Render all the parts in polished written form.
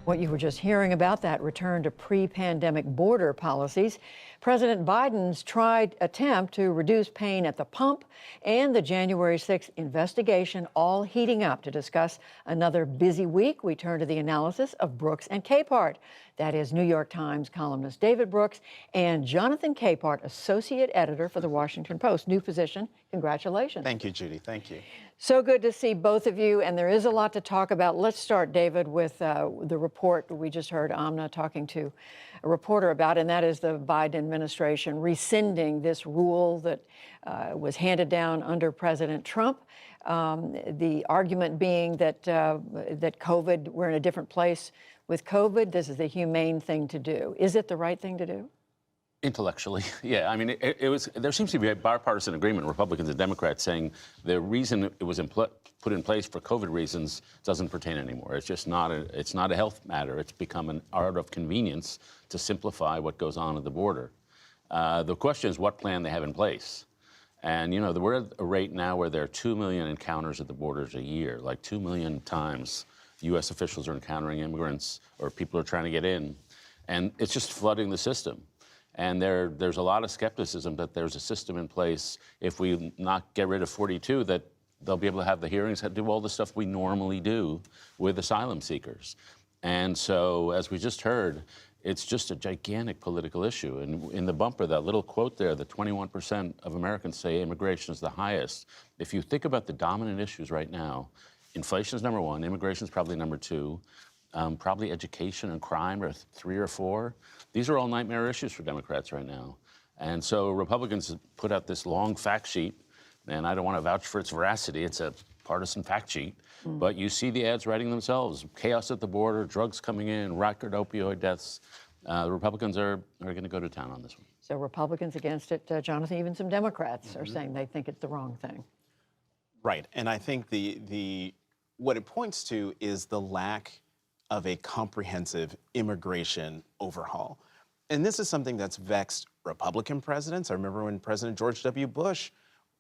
What you were just hearing about that return to pre-pandemic border policies, President Biden's tried attempt to reduce pain at the pump and the January 6th investigation all heating up. To discuss another busy week, we turn to the analysis of Brooks and Capehart. That is New York Times columnist David Brooks and Jonathan Capehart, associate editor for the Washington Post. New position. Congratulations. Thank you, Judy. Thank you. So good to see both of you, and there is a lot to talk about. Let's start, David, with the report we just heard Amna talking to a reporter about, and that is the Biden administration rescinding this rule that was handed down under President Trump. The argument being that that COVID, we're in a different place with COVID. This is the humane thing to do. Is it the right thing to do? Intellectually, yeah. I mean, there seems to be a bipartisan agreement, Republicans and Democrats, saying the reason it was put in place for COVID reasons doesn't pertain anymore. It's just not it's not a health matter. It's become an art of convenience to simplify what goes on at the border. The question is what plan they have in place. And, you know, we're at a rate now where there are 2 million encounters at the borders a year, like 2 million times U.S. officials are encountering immigrants or people are trying to get in. And it's just flooding the system. And there's a lot of skepticism that there's a system in place, if we not get rid of 42, that they'll be able to have the hearings, do all the stuff we normally do with asylum seekers. And so, as we just heard, it's just a gigantic political issue. And in the bumper, that little quote there, that 21% of Americans say immigration is the highest. If you think about the dominant issues right now, inflation is number one, immigration is probably number two, probably education and crime are 3 or 4. These are all nightmare issues for Democrats right now. And so Republicans put out this long fact sheet, and I don't want to vouch for its veracity. It's a partisan fact sheet. But you see the ads writing themselves. Chaos at the border, drugs coming in, record opioid deaths. The Republicans are going to go to town on this one. So Republicans against it, Jonathan, even some Democrats are saying they think it's the wrong thing. Right. And I think what it points to is the lack of a comprehensive immigration overhaul. And this is something that's vexed Republican presidents. I remember when President George W. Bush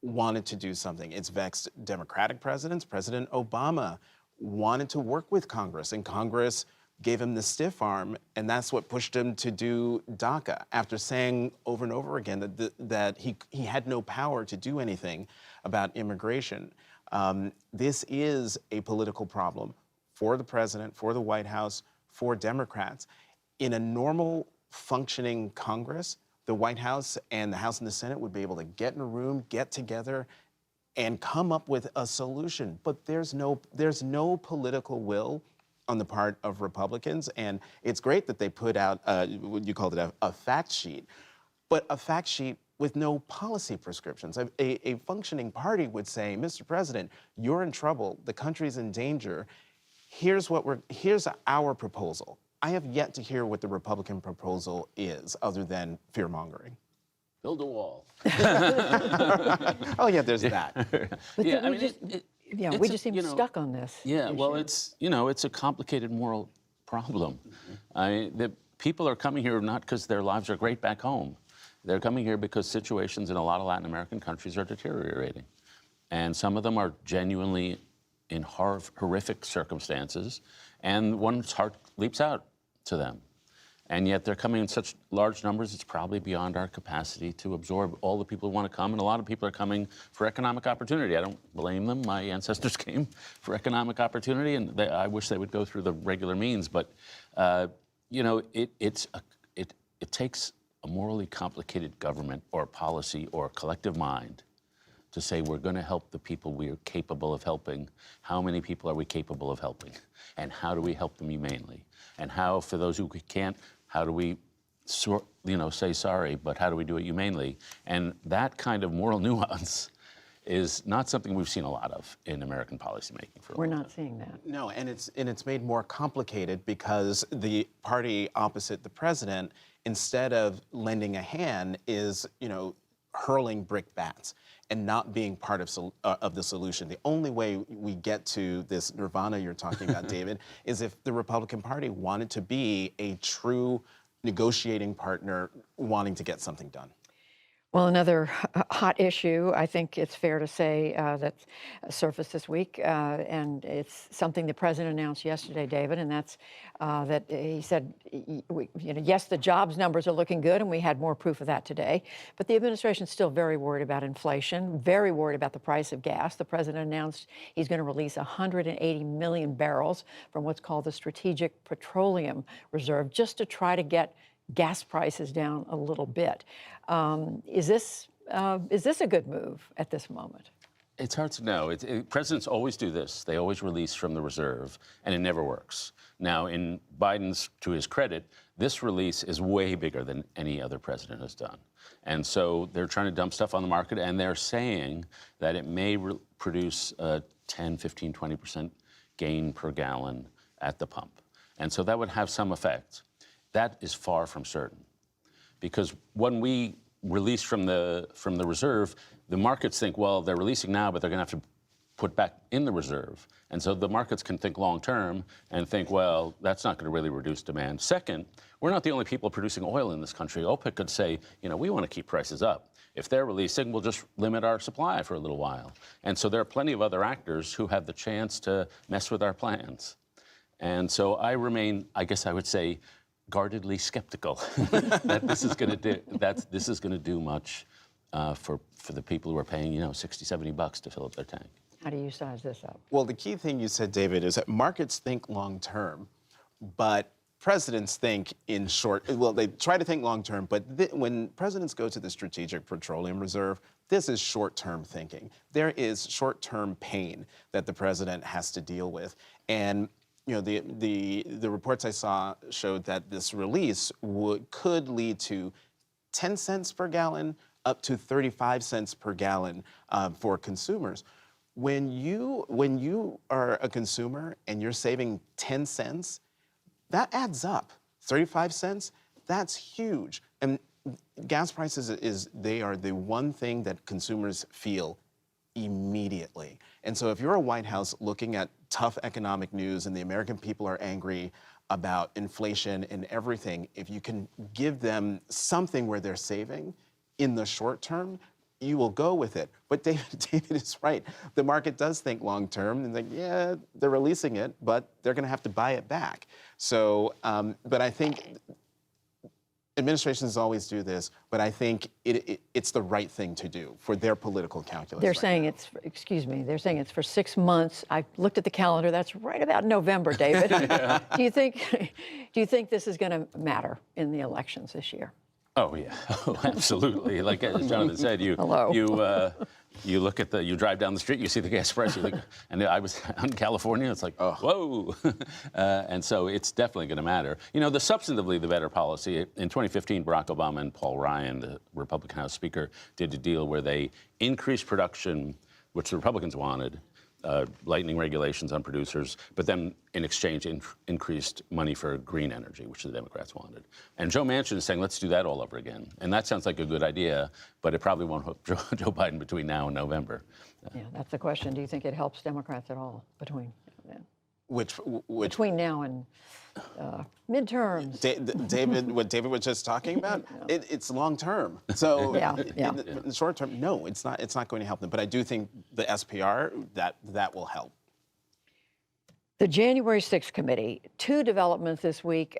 wanted to do something. It's vexed Democratic presidents. President Obama wanted to work with Congress, and Congress gave him the stiff arm, and that's what pushed him to do DACA, after saying over and over again that he had no power to do anything about immigration. This is a political problem for the president, for the White House, for Democrats. In a normal functioning Congress, the White House and the House and the Senate would be able to get in a room, get together, and come up with a solution. But there's no political will on the part of Republicans, and it's great that they put out, what you called it, a fact sheet, but a fact sheet with no policy prescriptions. A functioning party would say, Mr. President, you're in trouble, the country's in danger, here's our proposal. I have yet to hear what the Republican proposal is, other than fear-mongering. Build a wall. Oh yeah, there's that. But Yeah, I mean, we just seem stuck on this. Yeah, issue. well, it's a complicated moral problem. The people are coming here not because their lives are great back home. They're coming here because situations in a lot of Latin American countries are deteriorating. And some of them are genuinely in horrific circumstances, and one's heart leaps out to them. And yet they're coming in such large numbers, it's probably beyond our capacity to absorb all the people who want to come. And a lot of people are coming for economic opportunity. I don't blame them. My ancestors came for economic opportunity, and I wish they would go through the regular means. But, you know, it takes a morally complicated government or policy or collective mind to say we're going to help the people we are capable of helping. How many people are we capable of helping? And how do we help them humanely? And how, for those who can't, how do we say sorry, but how do we do it humanely? And that kind of moral nuance is not something we've seen a lot of in American policymaking for a We're long not time. seeing that. No, and it's made more complicated because the party opposite the president, instead of lending a hand, is, you know, hurling brickbats and not being part of the solution. The only way we get to this nirvana you're talking about, David, is if the Republican Party wanted to be a true negotiating partner wanting to get something done. Well, another hot issue, I think it's fair to say, that surfaced this week, and it's something the president announced yesterday, David, and that's that he said, yes, the jobs numbers are looking good, and we had more proof of that today, but the administration's still very worried about inflation, very worried about the price of gas. The president announced he's going to release 180 million barrels from what's called the Strategic Petroleum Reserve, just to try to get gas prices down a little bit. Is this a good move at this moment? It's hard to know. Presidents always do this. They always release from the reserve, and it never works. Now, in Biden's, to his credit, this release is way bigger than any other president has done. And so they're trying to dump stuff on the market, and they're saying that it may produce a 10, 15, 20% gain per gallon at the pump. And so that would have some effect. That is far from certain, because when we release from the reserve, the markets think, well, they're releasing now, but they're going to have to put back in the reserve. And so the markets can think long term and think, well, that's not going to really reduce demand. Second, we're not the only people producing oil in this country. OPEC could say, we want to keep prices up. If they're releasing, we'll just limit our supply for a little while. And so there are plenty of other actors who have the chance to mess with our plans. And so I remain, I guess I would say, guardedly skeptical that this is going to do much for the people who are paying, $60-70 to fill up their tank. How do you size this up? Well, the key thing you said, David, is that markets think long term, but presidents think in short. Well, they try to think long term, but when presidents go to the Strategic Petroleum Reserve, this is short-term thinking. There is short-term pain that the president has to deal with, and the reports I saw showed that this release could lead to 10 cents per gallon up to 35 cents per gallon for consumers. When you are a consumer and you're saving 10 cents, that adds up. 35 cents, that's huge. And gas prices they are the one thing that consumers feel immediately. And so if you're a White House looking at tough economic news and the American people are angry about inflation and everything, if you can give them something where they're saving in the short term, you will go with it. But David is right. The market does think long term and think, yeah, they're releasing it, but they're going to have to buy it back. So, but I think administrations always do this, but I think it's the right thing to do for their political calculus. They're saying it's, they're saying it's for 6 months. I looked at the calendar. That's right about November, David. Yeah. Do you think this is going to matter in the elections this year? Oh yeah, absolutely. Like as Jonathan said, you look at you drive down the street, you see the gas price, you think, and I was in California, it's like, oh, whoa. And so it's definitely going to matter. Substantively, the better policy, in 2015, Barack Obama and Paul Ryan, the Republican House Speaker, did a deal where they increased production, which the Republicans wanted, lightening regulations on producers, but then in exchange increased money for green energy, which the Democrats wanted. And Joe Manchin is saying, let's do that all over again. And that sounds like a good idea, but it probably won't help Joe Biden between now and November. Yeah, that's the question. Do you think it helps Democrats at all between now and midterms? David, what David was just talking about, it's long term. So in the short term, no, it's not going to help them. But I do think the SPR, that will help. The January 6th committee, 2 developments this week.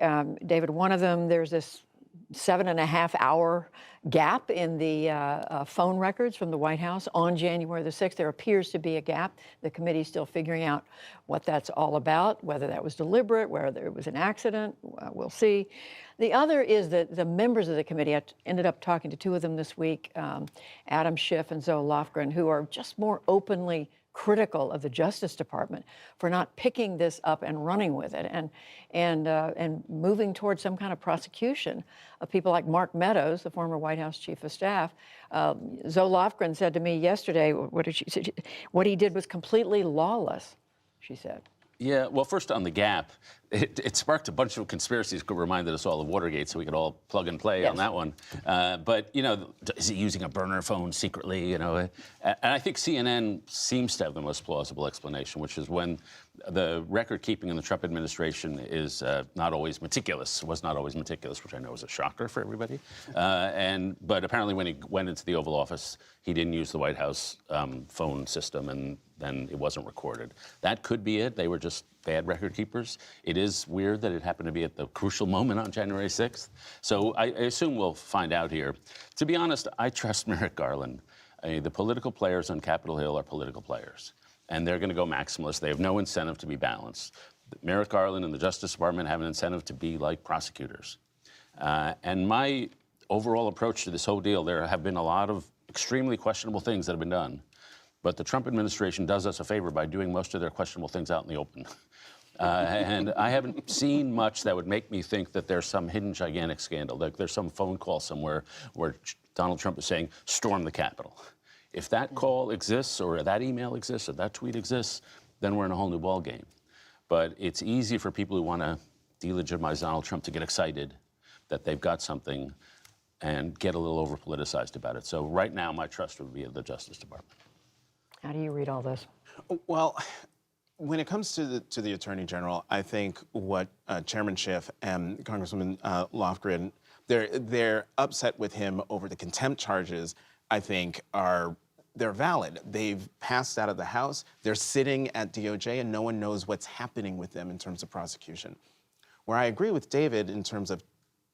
David, one of them, there's this 7.5-hour gap in the phone records from the White House on January the 6th. There appears to be a gap. The committee's still figuring out what that's all about, whether that was deliberate, whether it was an accident. We'll see. The other is that the members of the committee, I ended up talking to 2 of them this week, Adam Schiff and Zoe Lofgren, who are just more openly critical of the Justice Department for not picking this up and running with it and moving towards some kind of prosecution of people like Mark Meadows, the former White House Chief of Staff. Zoe Lofgren said to me yesterday, what he did was completely lawless, she said. Yeah, well, first on the gap, it sparked a bunch of conspiracies. Reminded us all of Watergate, so we could all plug and play on that one. But is he using a burner phone secretly? And I think CNN seems to have the most plausible explanation, which is when the record keeping in the Trump administration is not always meticulous. Was not always meticulous, which I know is a shocker for everybody. But apparently, when he went into the Oval Office, he didn't use the White House phone system, and then it wasn't recorded. That could be it. They were just bad record keepers. It is weird that it happened to be at the crucial moment on January 6th. So I assume we'll find out here. To be honest, I trust Merrick Garland. The political players on Capitol Hill are political players, and they're going to go maximalist. They have no incentive to be balanced. Merrick Garland and the Justice Department have an incentive to be like prosecutors. And my overall approach to this whole deal, there have been a lot of extremely questionable things that have been done. But the Trump administration does us a favor by doing most of their questionable things out in the open. And I haven't seen much that would make me think that there's some hidden gigantic scandal. Like there's some phone call somewhere where Donald Trump is saying, storm the Capitol. If that call exists, or that email exists, or that tweet exists, then we're in a whole new ballgame. But it's easy for people who want to delegitimize Donald Trump to get excited that they've got something and get a little over-politicized about it. So right now, my trust would be in the Justice Department. How do you read all this? Well, when it comes to the Attorney General, I think what Chairman Schiff and Congresswoman Lofgren, they're upset with him over the contempt charges. I think they're valid. They've passed out of the House. They're sitting at DOJ, and no one knows what's happening with them in terms of prosecution. Where I agree with David in terms of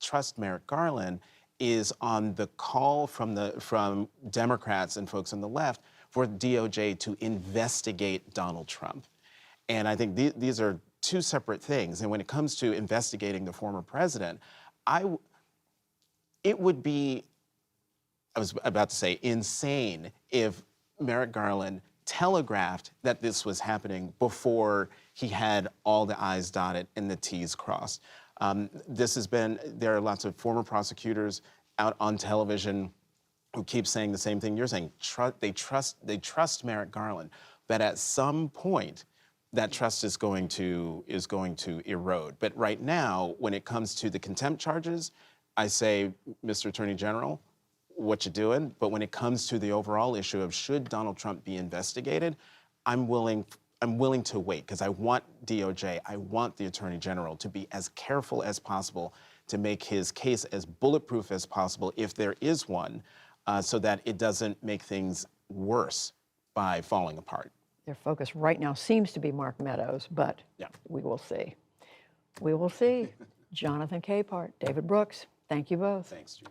trust Merrick Garland is on the call from Democrats and folks on the left for DOJ to investigate Donald Trump. And I think these are two separate things. And when it comes to investigating the former president, it would be, I was about to say, insane if Merrick Garland telegraphed that this was happening before he had all the I's dotted and the T's crossed. There are lots of former prosecutors out on television who keep saying the same thing you're saying. They trust Merrick Garland, but at some point, that trust is going to erode. But right now, when it comes to the contempt charges, I say, Mr. Attorney General, what you doing? But when it comes to the overall issue of should Donald Trump be investigated, I'm willing to wait, because I want DOJ, I want the Attorney General to be as careful as possible to make his case as bulletproof as possible, if there is one, so that it doesn't make things worse by falling apart. Their focus right now seems to be Mark Meadows, but we will see. We will see. Jonathan Capehart, David Brooks, thank you both. Thanks, Judy.